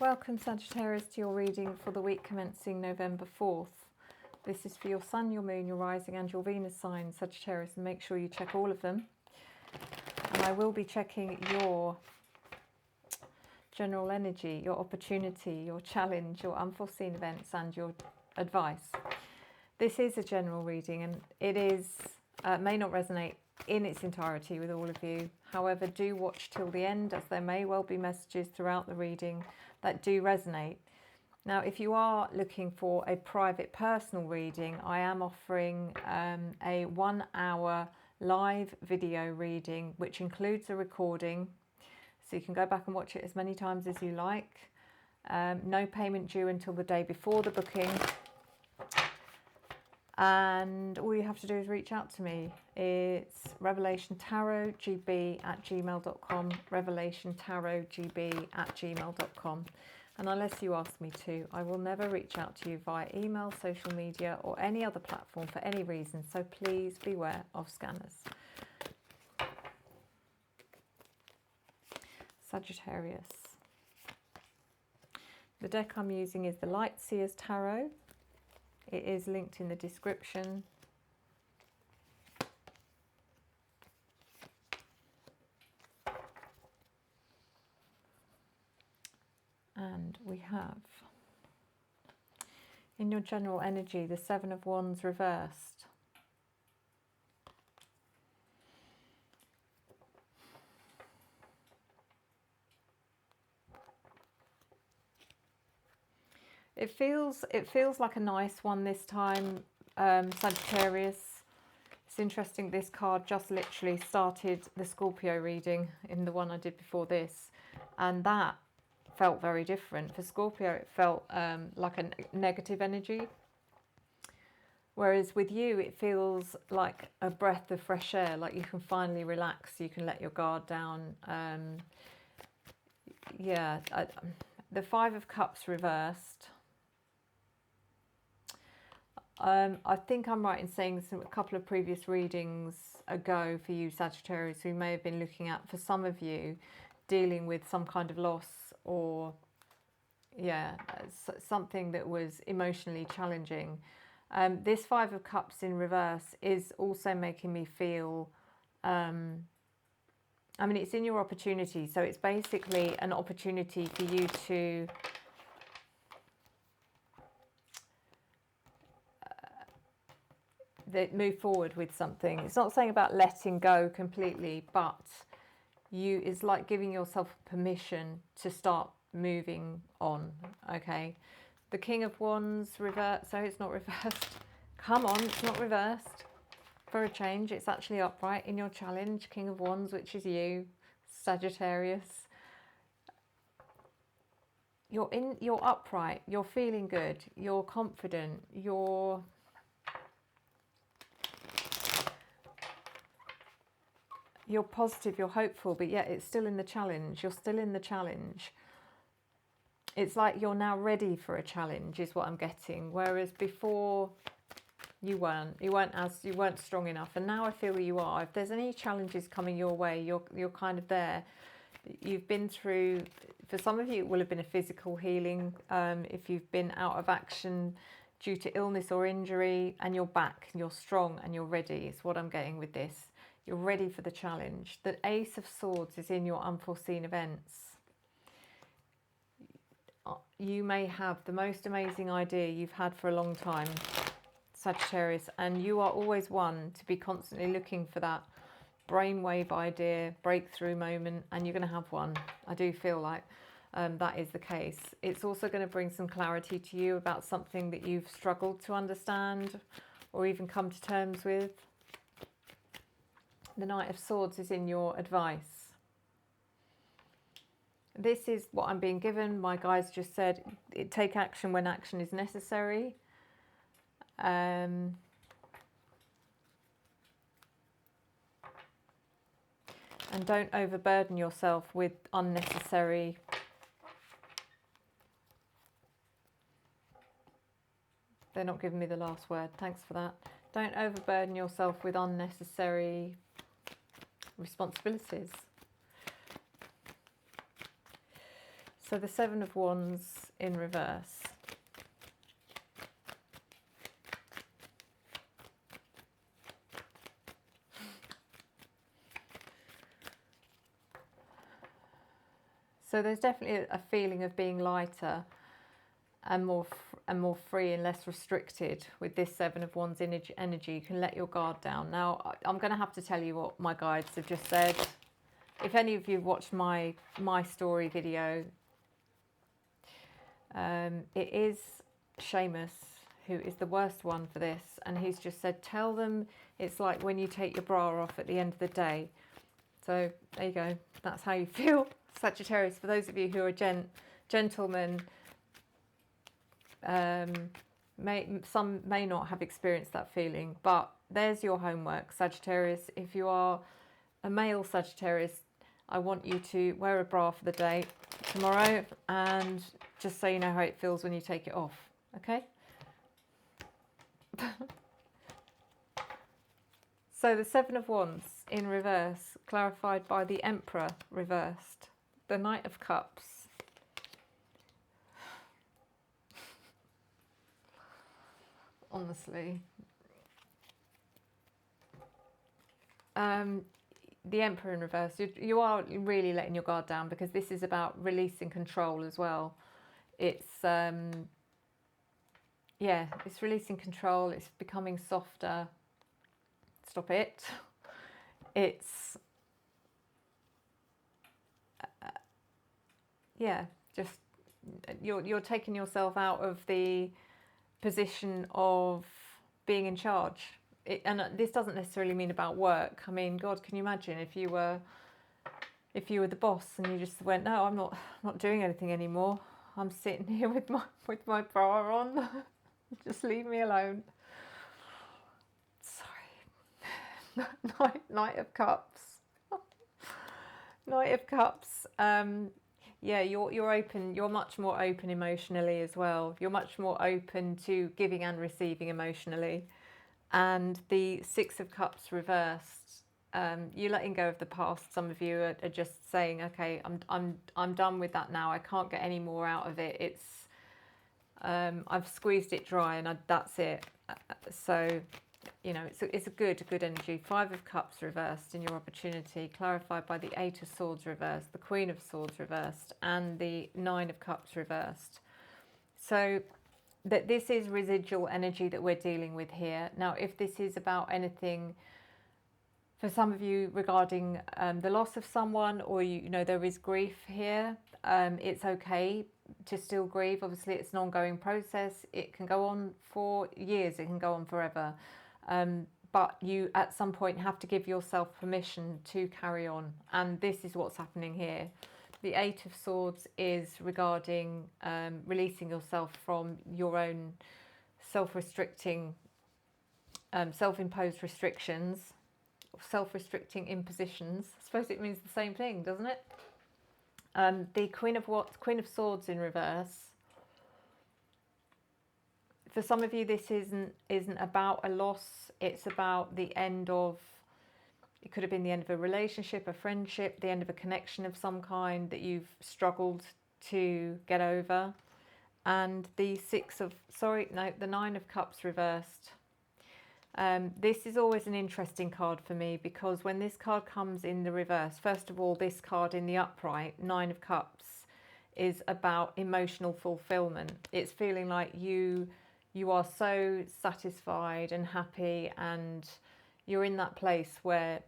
Welcome Sagittarius to your reading for the week commencing November 4th. This is for your Sun, your Moon, your Rising and your Venus sign, Sagittarius, and make sure you check all of them. And I will be checking your general energy, your opportunity, your challenge, your unforeseen events and your advice. This is a general reading and it is may not resonate in its entirety with all of you. However, do watch till the end, as there may well be messages throughout the reading that do resonate. Now, if you are looking for a private personal reading, I am offering a 1 hour live video reading, which includes a recording. So you can go back and watch it as many times as you like. No payment due until the day before the booking. And all you have to do is reach out to me. It's revelationtarotgb@gmail.com, revelationtarotgb@gmail.com. And unless you ask me to, I will never reach out to you via email, social media or any other platform for any reason. So please beware of scammers. Sagittarius. The deck I'm using is the LHTHT Tarot. It is linked in the description. And we have, in your general energy, the Seven of Wands reversed. It feels like a nice one this time, Sagittarius. It's interesting, this card just literally started the Scorpio reading in the one I did before this, and that felt very different. For Scorpio, it felt like a negative energy, whereas with you, it feels like a breath of fresh air, like you can finally relax, you can let your guard down. The Five of Cups reversed. I think I'm right in saying a couple of previous readings ago for you Sagittarius, we may have been looking at, for some of you, dealing with some kind of loss or something that was emotionally challenging. This Five of Cups in reverse is also making me feel, I mean, it's in your opportunity, so it's basically an opportunity for you to move forward with something. It's not saying about letting go completely, but it's like giving yourself permission to start moving on. Okay, the King of Wands reversed, so it's not reversed. Come on, it's not reversed. For a change, it's actually upright in your challenge, King of Wands, which is you, Sagittarius. You're upright, you're feeling good, you're confident, you're positive, you're hopeful, but yet it's still in the challenge. You're still in the challenge. It's like you're now ready for a challenge is what I'm getting, whereas before you weren't strong enough, and now I feel you are. If there's any challenges coming your way, you're kind of there. You've been through, for some of you it will have been a physical healing, if you've been out of action due to illness or injury, and you're back, you're strong and you're ready. It's what I'm getting with this. You're ready for the challenge. The Ace of Swords is in your unforeseen events. You may have the most amazing idea you've had for a long time, Sagittarius, and you are always one to be constantly looking for that brainwave idea, breakthrough moment, and you're going to have one. I do feel like that is the case. It's also going to bring some clarity to you about something that you've struggled to understand or even come to terms with. The Knight of Swords is in your advice. This is what I'm being given. My guides just said, take action when action is necessary. And don't overburden yourself with unnecessary They're not giving me the last word. Thanks for that. Don't overburden yourself with unnecessary responsibilities. So the Seven of Wands in reverse. So there's definitely a feeling of being lighter and more free and less restricted with this Seven of Wands energy. You can let your guard down. Now, I'm going to have to tell you what my guides have just said. If any of you have watched my story video, it is Seamus who is the worst one for this, and he's just said, tell them it's like when you take your bra off at the end of the day. So there you go. That's how you feel, Sagittarius. For those of you who are gentlemen, some may not have experienced that feeling, but there's your homework, Sagittarius. If you are a male Sagittarius, I want you to wear a bra for the day tomorrow, and just so you know how it feels when you take it off, okay? So the Seven of Wands in reverse, clarified by the Emperor reversed, the Knight of Cups. Honestly. The Emperor in reverse, you are really letting your guard down, because this is about releasing control as well. It's, yeah, it's releasing control, it's becoming softer. Stop it. It's, yeah, just, you're taking yourself out of the position of being in charge. And this doesn't necessarily mean about work. I mean, God, can you imagine if you were the boss and you just went, no, I'm not doing anything anymore. I'm sitting here with my bra on. Just leave me alone. Sorry. Knight of Cups. Knight of Cups. Yeah, you're open. You're much more open emotionally as well. You're much more open to giving and receiving emotionally. And the Six of Cups reversed. You're letting go of the past. Some of you are just saying, okay, I'm done with that now. I can't get any more out of it. It's I've squeezed it dry, and that's it. So, you know, it's a good energy. Five of Cups reversed in your opportunity, clarified by the Eight of Swords reversed, the Queen of Swords reversed, and the Nine of Cups reversed. So that this is residual energy that we're dealing with here. Now, if this is about anything for some of you regarding the loss of someone, or you know there is grief here, it's okay to still grieve. Obviously, it's an ongoing process. It can go on for years. It can go on forever. But you at some point have to give yourself permission to carry on. And this is what's happening here. The Eight of Swords is regarding releasing yourself from your own self-restricting, self-imposed restrictions, self-restricting impositions. I suppose it means the same thing, doesn't it? The Queen of Swords in reverse. For some of you, this isn't about a loss. It's about the end of. It could have been the end of a relationship, a friendship, the end of a connection of some kind that you've struggled to get over. And the the Nine of Cups reversed. This is always an interesting card for me, because when this card comes in the reverse, first of all, this card in the upright, Nine of Cups, is about emotional fulfillment. It's feeling like you are so satisfied and happy, and you're in that place where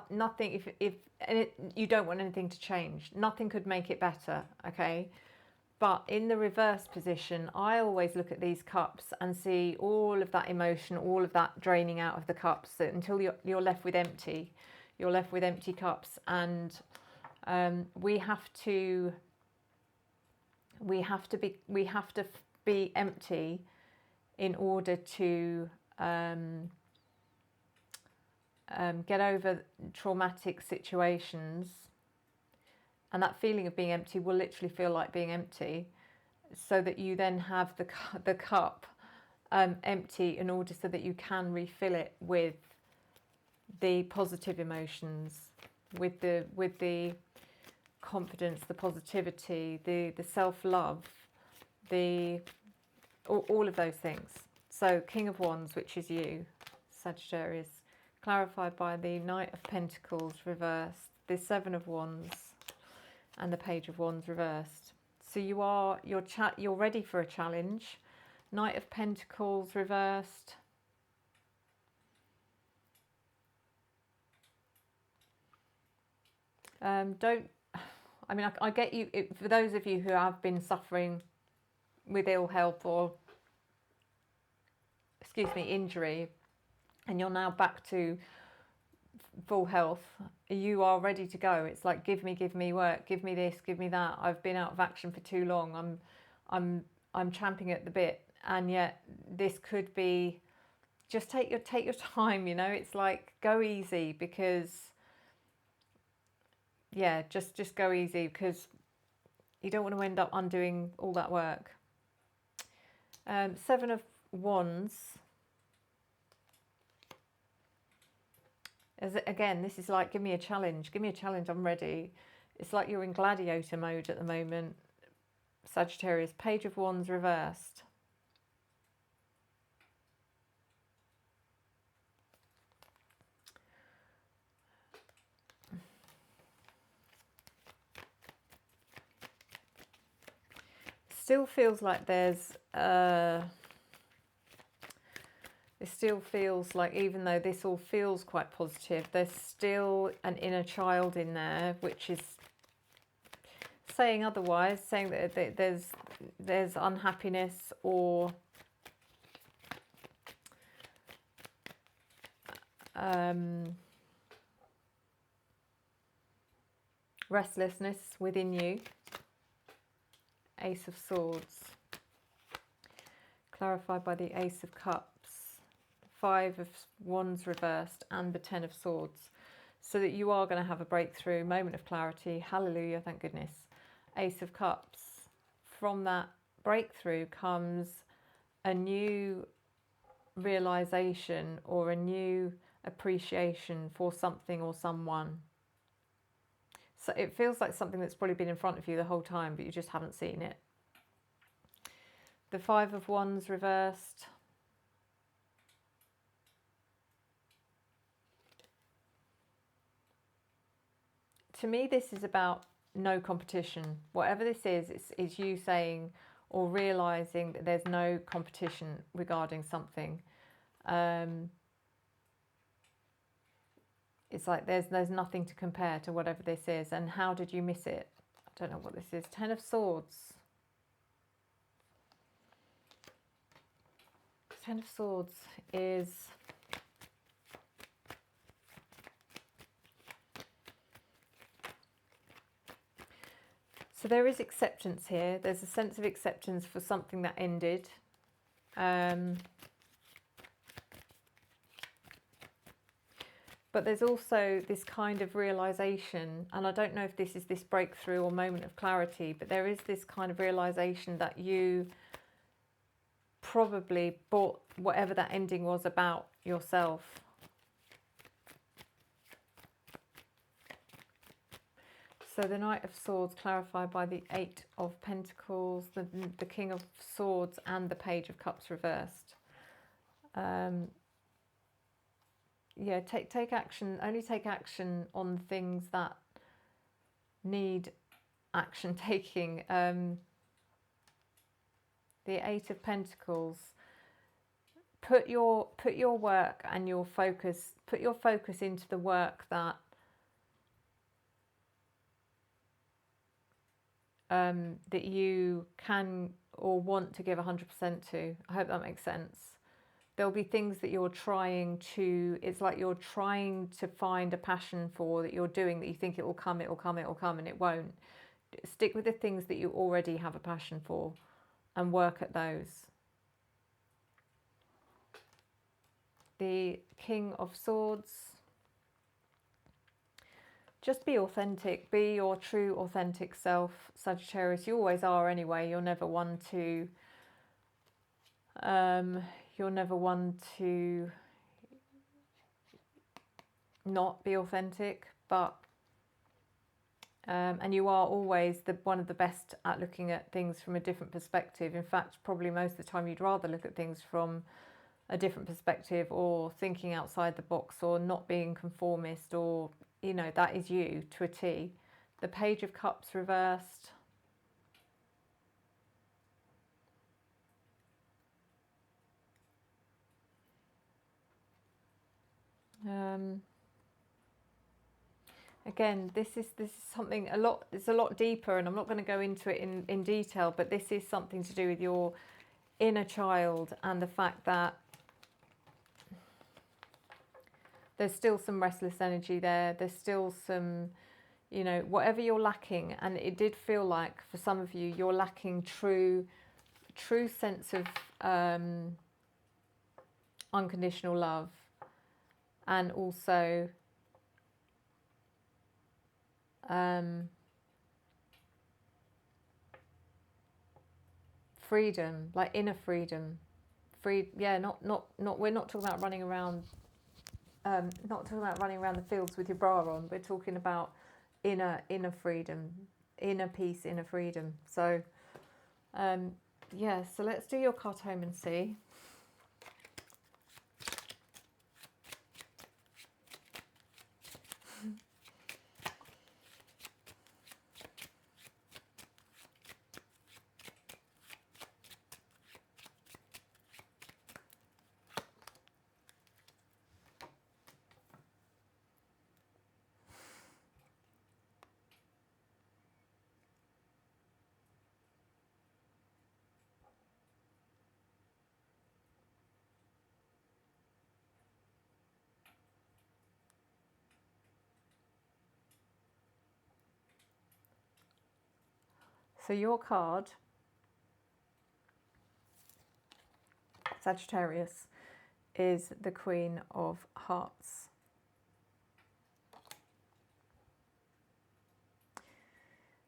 nothing, you don't want anything to change. Nothing could make it better, okay? But in the reverse position, I always look at these cups and see all of that emotion, all of that draining out of the cups, until you're left with empty. You're left with empty cups, and we have to be empty in order to get over traumatic situations. And that feeling of being empty will literally feel like being empty, so that you then have the cup empty in order so that you can refill it with the positive emotions, with the confidence, the positivity, the self-love, all of those things. So King of Wands, which is you, Sagittarius, clarified by the Knight of Pentacles reversed, the Seven of Wands, and the Page of Wands reversed. So you're ready for a challenge. Knight of Pentacles reversed. I get you, for those of you who have been suffering with ill health or, injury, and you're now back to full health, you are ready to go. It's like, give me work, give me this, give me that. I've been out of action for too long. I'm champing at the bit, and yet this could be, just take your time. It's like, go easy, because just go easy, because you don't want to end up undoing all that work. Seven of Wands. Again, this is like, give me a challenge, I'm ready. It's like you're in gladiator mode at the moment, Sagittarius. Page of Wands reversed. Still feels like there's it still feels like, even though this all feels quite positive, there's still an inner child in there which is saying otherwise, saying that there's unhappiness or restlessness within you. Ace of Swords, clarified by the Ace of Cups, Five of Wands reversed, and the Ten of Swords. So that you are going to have a breakthrough, moment of clarity. Hallelujah, thank goodness. Ace of Cups. From that breakthrough comes a new realization or a new appreciation for something or someone. So it feels like something that's probably been in front of you the whole time, but you just haven't seen it. The Five of Wands reversed. To me, this is about no competition. Whatever this is, it's you saying or realizing that there's no competition regarding something. It's like there's nothing to compare to whatever this is. And how did you miss it? I don't know what this is. Ten of Swords. Ten of Swords is... So there is acceptance here. There's a sense of acceptance for something that ended. But there's also this kind of realization, and I don't know if this is this breakthrough or moment of clarity, but there is this kind of realization that you probably brought whatever that ending was about yourself. So the Knight of Swords clarified by the Eight of Pentacles, the King of Swords, and the Page of Cups reversed. Yeah, take action. Only take action on things that need action taking. The Eight of Pentacles. Put your work and your focus. Put your focus into the work that that you can or want to give 100% to. I hope that makes sense. There'll be things that you're trying to, it's like you're trying to find a passion for that you're doing, that you think it will come, and it won't. Stick with the things that you already have a passion for and work at those. The King of Swords. Just be authentic, be your true authentic self, Sagittarius. You always are anyway. You're never one to not be authentic, but And you are always one of the best at looking at things from a different perspective. In fact, probably most of the time you'd rather look at things from a different perspective, or thinking outside the box, or not being conformist, or, you know, that is you to a T. The Page of Cups reversed. Again, this is something it's a lot deeper, and I'm not going to go into it in detail, but this is something to do with your inner child and the fact that there's still some restless energy there. There's still some, you know, whatever you're lacking, and it did feel like for some of you, you're lacking true sense of unconditional love, and also freedom, like inner freedom. Yeah, not we're not talking about running around not talking about running around the fields with your bra on. We're talking about inner freedom, inner peace, inner freedom. So yeah, so let's do your card home and see. So your card, Sagittarius, is the Queen of Hearts.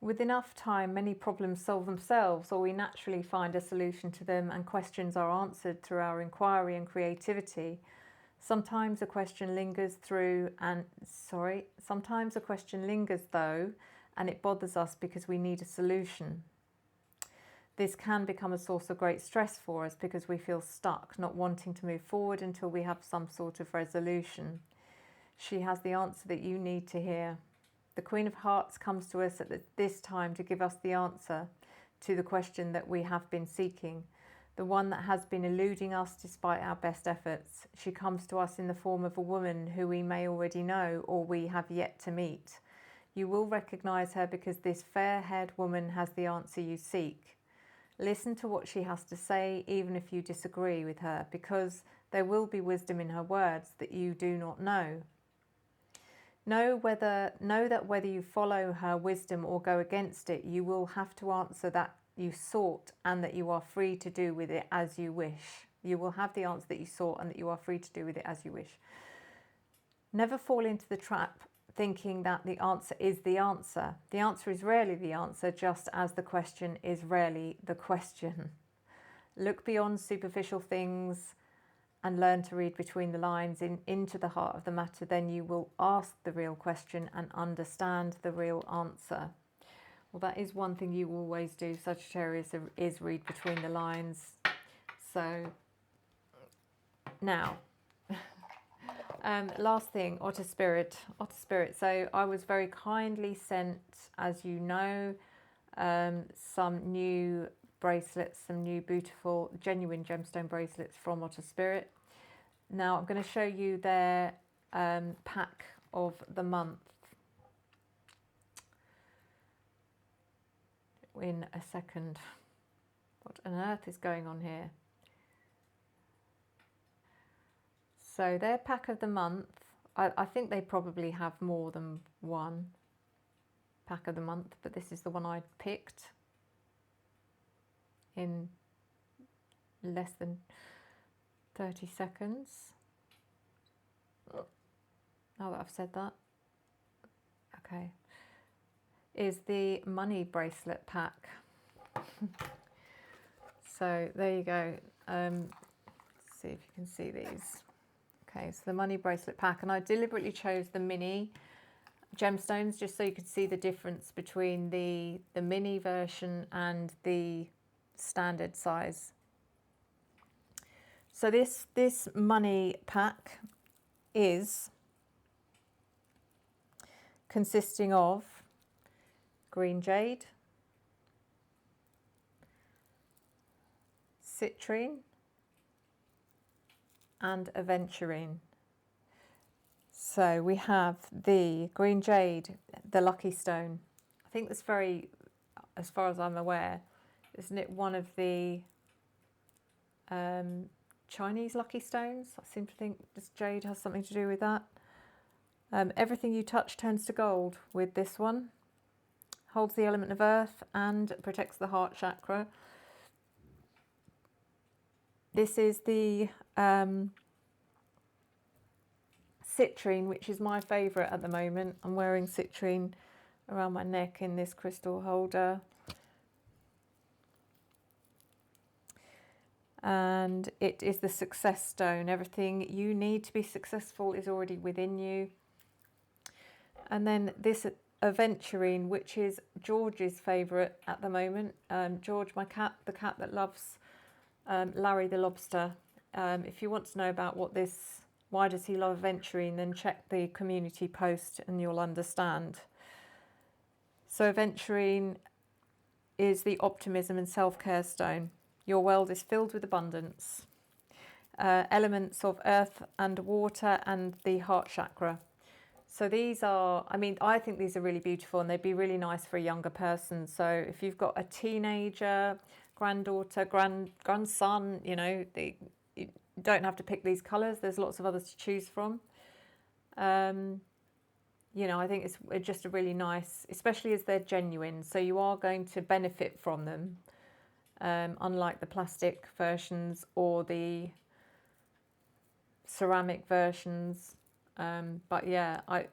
With enough time, many problems solve themselves, or we naturally find a solution to them, and questions are answered through our inquiry and creativity. Sometimes a question lingers though, and it bothers us because we need a solution. This can become a source of great stress for us because we feel stuck, not wanting to move forward until we have some sort of resolution. She has the answer that you need to hear. The Queen of Hearts comes to us at this time to give us the answer to the question that we have been seeking, the one that has been eluding us despite our best efforts. She comes to us in the form of a woman who we may already know, or we have yet to meet. You will recognize her because this fair-haired woman has the answer you seek. Listen to what she has to say, even if you disagree with her, because there will be wisdom in her words that you do not know. Know that whether you follow her wisdom or go against it, you will have to answer that you sought, and that you are free to do with it as you wish. You will have the answer that you sought, and that you are free to do with it as you wish. Never fall into the trap thinking that the answer is the answer. The answer is rarely the answer, just as the question is rarely the question. Look beyond superficial things and learn to read between the lines into the heart of the matter. Then you will ask the real question and understand the real answer. Well, that is one thing you always do, Sagittarius, is read between the lines. So now, last thing, Otter Spirit. So I was very kindly sent, as you know, some new bracelets, some new beautiful, genuine gemstone bracelets from Otter Spirit. Now I'm going to show you their pack of the month in a second. What on earth is going on here? So their pack of the month, I think they probably have more than one pack of the month, but this is the one I picked in less than 30 seconds. Now that I've said that. Okay. Is the money bracelet pack. So there you go. See if you can see these. Okay, so the money bracelet pack, and I deliberately chose the mini gemstones, just so you can see the difference between the mini version and the standard size. So this money pack is consisting of green jade, citrine and aventurine. So we have the green jade, the lucky stone. I think that's very, as far as I'm aware, isn't it one of the Chinese lucky stones? I seem to think this jade has something to do with that. Everything you touch turns to gold with this one. Holds the element of earth and protects the heart chakra. This is the citrine, which is my favourite at the moment. I'm wearing citrine around my neck in this crystal holder. And it is the success stone. Everything you need to be successful is already within you. And then this aventurine, which is George's favourite at the moment. George, my cat, the cat that loves Larry the lobster. If you want to know about why does he love aventurine, then check the community post and you'll understand. So aventurine is the optimism and self-care stone. Your world is filled with abundance. Elements of earth and water and the heart chakra. So these are, I mean, I think these are really beautiful and they'd be really nice for a younger person. So if you've got a teenager, granddaughter, grandson, you know, you don't have to pick these colours. There's lots of others to choose from. You know, I think it's just a really nice, especially as they're genuine. So you are going to benefit from them, unlike the plastic versions or the ceramic versions. But yeah, I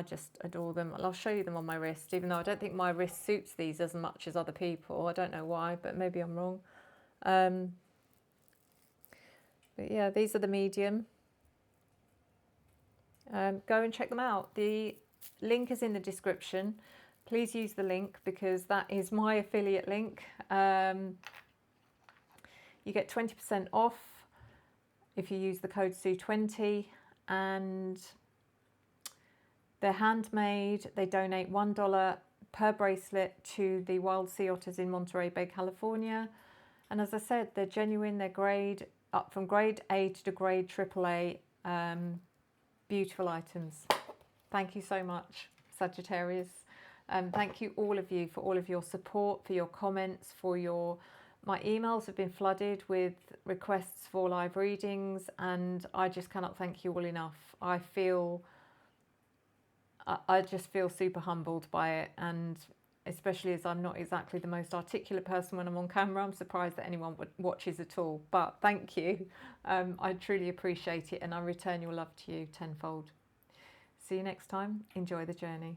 just adore them. I'll show you them on my wrist, even though I don't think my wrist suits these as much as other people. I don't know why, but maybe I'm wrong. But yeah, these are the medium. Go and check them out. The link is in the description. Please use the link because that is my affiliate link. You get 20% off if you use the code SUE20, and they're handmade. They donate $1 per bracelet to the Wild Sea Otters in Monterey Bay, California. And as I said, they're genuine, they're grade up from grade A to grade AAA. Beautiful items. Thank you so much, Sagittarius. Thank you, all of you, for all of your support, for your comments, for my emails have been flooded with requests for live readings, and I just cannot thank you all enough. I just feel super humbled by it, and especially as I'm not exactly the most articulate person when I'm on camera, I'm surprised that anyone watches at all. But thank you. I truly appreciate it, and I return your love to you tenfold. See you next time. Enjoy the journey.